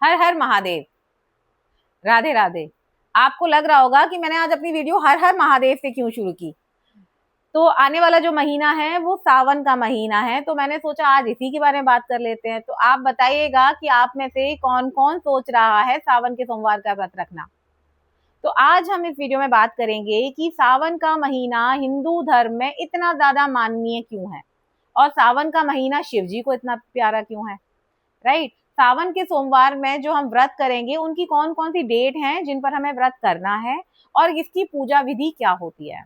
हर हर महादेव। राधे राधे। आपको लग रहा होगा कि मैंने आज अपनी वीडियो हर हर महादेव से क्यों शुरू की। तो आने वाला जो महीना है वो सावन का महीना है, तो मैंने सोचा आज इसी के बारे में बात कर लेते हैं। तो आप बताइएगा कि आप में से कौन कौन सोच रहा है सावन के सोमवार का व्रत रखना। तो आज हम इस वीडियो में बात करेंगे कि सावन का महीना हिंदू धर्म में इतना ज्यादा माननीय क्यों है, और सावन का महीना शिव जी को इतना प्यारा क्यों है। राइट। सावन के सोमवार में जो हम व्रत करेंगे उनकी कौन कौन सी डेट हैं जिन पर हमें व्रत करना है, और इसकी पूजा विधि क्या होती है।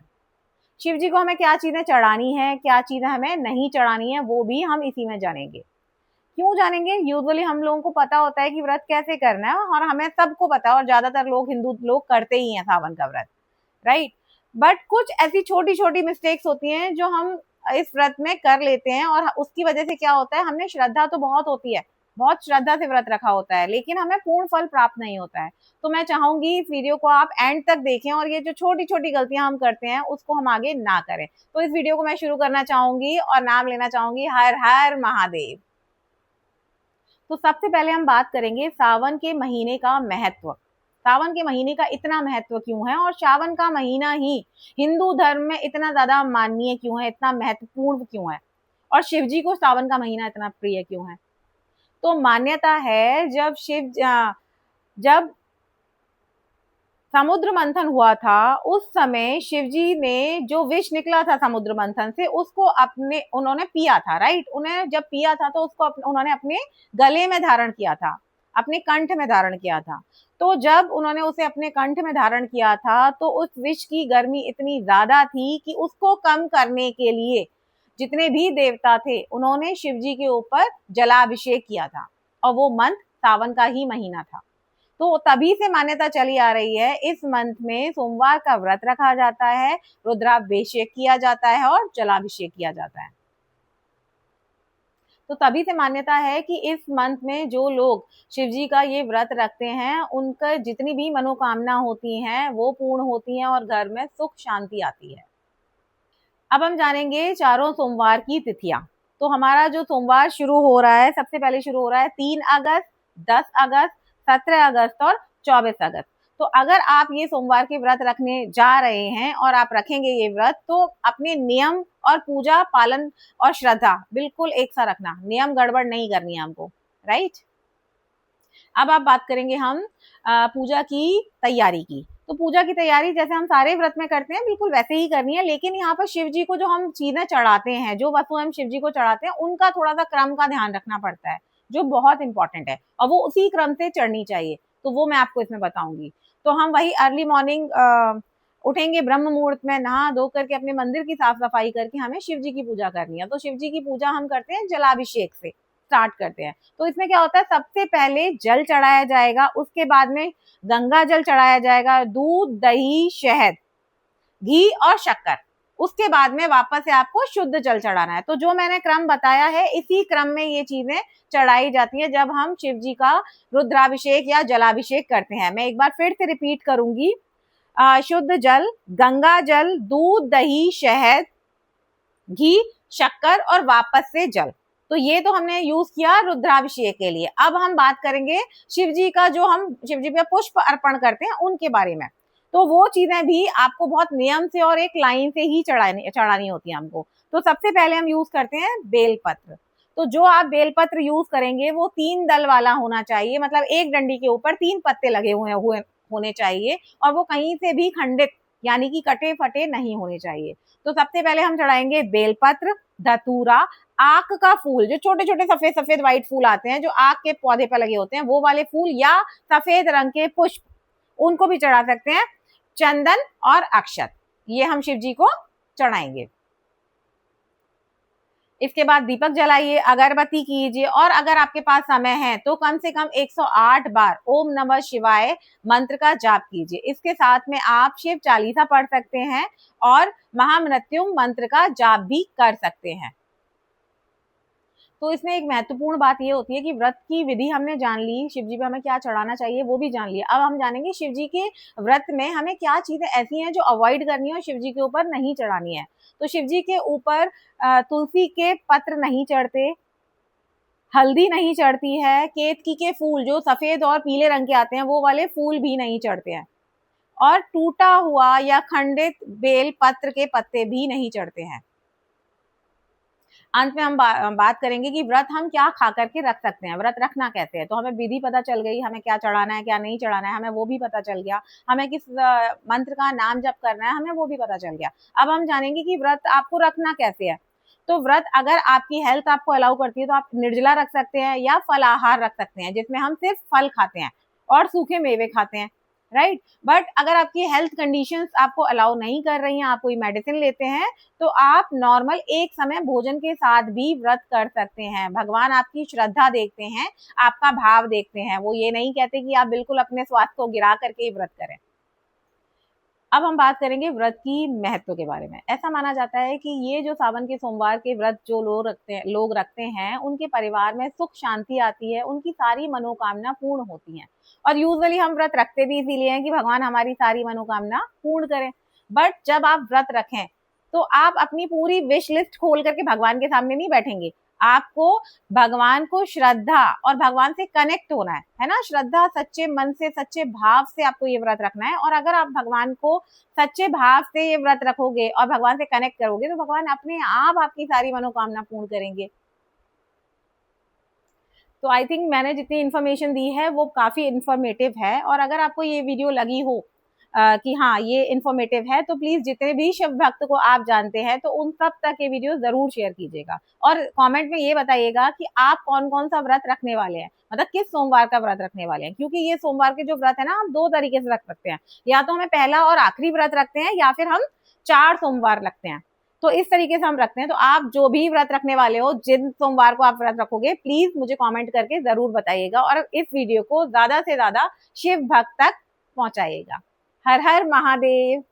शिव जी को हमें क्या चीजें चढ़ानी है, क्या चीजें हमें नहीं चढ़ानी है, वो भी हम इसी में जानेंगे। क्यों जानेंगे? यूजुअली हम लोगों को पता होता है कि व्रत कैसे करना है, और हमें सबको पता है, और ज्यादातर लोग हिंदू लोग करते ही हैं सावन का व्रत। राइट। बट कुछ ऐसी छोटी छोटी मिस्टेक्स होती हैं जो हम इस व्रत में कर लेते हैं, और उसकी वजह से क्या होता है, हमने श्रद्धा तो बहुत होती है, बहुत श्रद्धा से व्रत रखा होता है, लेकिन हमें पूर्ण फल प्राप्त नहीं होता है। तो मैं चाहूंगी इस वीडियो को आप एंड तक देखें, और ये जो छोटी छोटी गलतियां हम करते हैं उसको हम आगे ना करें। तो इस वीडियो को मैं शुरू करना चाहूंगी और नाम लेना चाहूंगी हर हर महादेव। तो सबसे पहले हम बात करेंगे सावन के महीने का महत्व। सावन के महीने का इतना महत्व क्यों है, और सावन का महीना ही हिंदू धर्म में इतना ज्यादा माननीय क्यों है, इतना महत्वपूर्ण क्यों है, और शिव जी को सावन का महीना इतना प्रिय क्यों है। तो मान्यता है जब समुद्र मंथन हुआ था, उस समय शिवजी ने जो विष निकला था समुद्र मंथन से उसको उन्होंने पिया था। राइट। उन्हें जब पिया था तो उसको उन्होंने अपने गले में धारण किया था, अपने कंठ में धारण किया था। तो जब उन्होंने उसे अपने कंठ में धारण किया था तो उस विष की गर्मी इतनी ज्यादा थी कि उसको कम करने के लिए जितने भी देवता थे उन्होंने शिवजी के ऊपर जलाभिषेक किया था, और वो मंथ सावन का ही महीना था। तो तभी से मान्यता चली आ रही है, इस मंथ में सोमवार का व्रत रखा जाता है, रुद्राभिषेक किया जाता है और जलाभिषेक किया जाता है। तो तभी से मान्यता है कि इस मंथ में जो लोग शिव जी का ये व्रत रखते हैं उनका जितनी भी मनोकामना होती हैं वो पूर्ण होती हैं, और घर में सुख शांति आती है। अब हम जानेंगे चारों सोमवार की तिथियां। तो हमारा जो सोमवार शुरू हो रहा है, सबसे पहले शुरू हो रहा है 3 अगस्त, 10 अगस्त, 17 अगस्त और 24 अगस्त। तो अगर आप ये सोमवार के व्रत रखने जा रहे हैं और आप रखेंगे ये व्रत, तो अपने नियम और पूजा पालन और श्रद्धा बिल्कुल एक सा रखना, नियम गड़बड़ नहीं करनी है हमको। राइट। अब आप बात करेंगे हम पूजा की तैयारी की। तो पूजा की तैयारी जैसे हम सारे व्रत में करते हैं बिल्कुल वैसे ही करनी है, लेकिन यहाँ पर शिव जी को जो हम चीजें चढ़ाते हैं, जो वस्तु हम शिव जी को चढ़ाते हैं, उनका थोड़ा सा क्रम का ध्यान रखना पड़ता है, जो बहुत इंपॉर्टेंट है, और वो उसी क्रम से चढ़नी चाहिए। तो वो मैं आपको इसमें बताऊंगी। तो हम वही अर्ली मॉर्निंग उठेंगे, ब्रह्म मुहूर्त में नहा धो करके अपने मंदिर की साफ सफाई करके हमें शिव जी की पूजा करनी है। तो शिव जी की पूजा हम करते हैं जलाभिषेक से स्टार्ट करते हैं। तो इसमें क्या होता है, सबसे पहले जल चढ़ाया जाएगा, उसके बाद में गंगा जल चढ़ाया जाएगा, दूध, दही, शहद, घी और शक्कर, उसके बाद में वापस से आपको शुद्ध जल चढ़ाना है। तो जो मैंने क्रम बताया है इसी क्रम में ये चीजें चढ़ाई जाती है जब हम शिव जी का रुद्राभिषेक या जलाभिषेक करते हैं। मैं एक बार फिर से रिपीट करूंगी, शुद्ध जल, गंगा जल, दूध, दही, शहद, घी, शक्कर और वापस से जल। तो ये तो हमने यूज किया रुद्राभिषेक के लिए। अब हम बात करेंगे शिव जी का, जो हम शिव जी पे पुष्प अर्पण करते हैं उनके बारे में। तो वो चीजें भी आपको बहुत नियम से और एक लाइन से ही चढ़ानी होती है हमको। तो सबसे पहले हम यूज करते हैं बेलपत्र। तो जो आप बेलपत्र यूज करेंगे वो 3 दल वाला होना चाहिए, मतलब एक डंडी के ऊपर 3 पत्ते लगे हुए होने चाहिए, और वो कहीं से भी खंडित यानी कि कटे फटे नहीं होने चाहिए। तो सबसे पहले हम चढ़ाएंगे बेलपत्र, धतूरा, आक का फूल, जो छोटे छोटे सफेद सफेद व्हाइट फूल आते हैं जो आक के पौधे पर लगे होते हैं, वो वाले फूल, या सफेद रंग के पुष्प, उनको भी चढ़ा सकते हैं, चंदन और अक्षत, ये हम शिव जी को चढ़ाएंगे। इसके बाद दीपक जलाइए, अगरबत्ती कीजिए, और अगर आपके पास समय है तो कम से कम 108 बार ओम नमः शिवाय मंत्र का जाप कीजिए। इसके साथ में आप शिव चालीसा पढ़ सकते हैं और महामृत्युम मंत्र का जाप भी कर सकते हैं। तो इसमें एक महत्वपूर्ण बात ये होती है कि व्रत की विधि हमने जान ली, शिव जी पे हमें क्या चढ़ाना चाहिए वो भी जान लिया। अब हम जानेंगे शिव जी के व्रत में हमें क्या चीजें ऐसी हैं जो अवॉइड करनी है और शिव जी के ऊपर नहीं चढ़ानी है। तो शिव जी के ऊपर तुलसी के पत्र नहीं चढ़ते, हल्दी नहीं चढ़ती है, केतकी के फूल जो सफेद और पीले रंग के आते हैं वो वाले फूल भी नहीं चढ़ते हैं, और टूटा हुआ या खंडित बेल पत्र के पत्ते भी नहीं चढ़ते हैं। अंत में हम बात करेंगे कि व्रत हम क्या खा करके रख सकते हैं, व्रत रखना कैसे है। तो हमें विधि पता चल गई, हमें क्या चढ़ाना है क्या नहीं चढ़ाना है, हमें वो भी पता चल गया। हमें किस मंत्र का नाम जप करना है, हमें वो भी पता चल गया। अब हम जानेंगे कि व्रत आपको रखना कैसे है। तो व्रत अगर आपकी हेल्थ आपको अलाउ करती है तो आप निर्जला रख सकते हैं या फलाहार रख सकते हैं, जिसमें हम सिर्फ फल खाते हैं और सूखे मेवे खाते हैं, राइट। बट अगर आपकी हेल्थ कंडीशंस आपको अलाउ नहीं कर रही हैं, आप कोई मेडिसिन लेते हैं, तो आप नॉर्मल एक समय भोजन के साथ भी व्रत कर सकते हैं। भगवान आपकी श्रद्धा देखते हैं, आपका भाव देखते हैं, वो ये नहीं कहते कि आप बिल्कुल अपने स्वास्थ्य को गिरा करके ही व्रत करें। अब हम बात करेंगे व्रत की महत्व के बारे में। ऐसा माना जाता है कि ये जो सावन के सोमवार के व्रत जो लोग रखते हैं, उनके परिवार में सुख शांति आती है, उनकी सारी मनोकामना पूर्ण होती हैं। और यूजुअली हम व्रत रखते भी इसीलिए हैं कि भगवान हमारी सारी मनोकामना पूर्ण करें। बट जब आप व्रत रखें तो आप अपनी पूरी विश लिस्ट खोल करके भगवान के सामने नहीं बैठेंगे। आपको भगवान को श्रद्धा और भगवान से कनेक्ट होना है ना। श्रद्धा, सच्चे मन से, सच्चे भाव से आपको ये व्रत रखना है। और अगर आप भगवान को सच्चे भाव से ये व्रत रखोगे और भगवान से कनेक्ट करोगे, तो भगवान अपने आप आपकी सारी मनोकामना पूर्ण करेंगे। तो आई थिंक मैंने जितनी इन्फॉर्मेशन दी है वो काफ़ी इन्फॉर्मेटिव है। और अगर आपको ये वीडियो लगी हो कि हाँ ये इन्फॉर्मेटिव है, तो प्लीज़ जितने भी शिव भक्त को आप जानते हैं तो उन सब तक ये वीडियो ज़रूर शेयर कीजिएगा। और कमेंट में ये बताइएगा कि आप कौन कौन सा व्रत रखने वाले हैं, मतलब किस सोमवार का व्रत रखने वाले हैं। क्योंकि ये सोमवार के जो व्रत है ना, आप 2 तरीके से रख सकते हैं। या तो हमें पहला और आखिरी व्रत रखते हैं, या फिर हम 4 सोमवार रखते हैं। तो इस तरीके से हम रखते हैं। तो आप जो भी व्रत रखने वाले हो, जिन सोमवार को आप व्रत रखोगे, प्लीज़ मुझे कमेंट करके ज़रूर बताइएगा और इस वीडियो को ज़्यादा से ज़्यादा शिव भक्त तक पहुँचाइएगा। हर हर महादेव।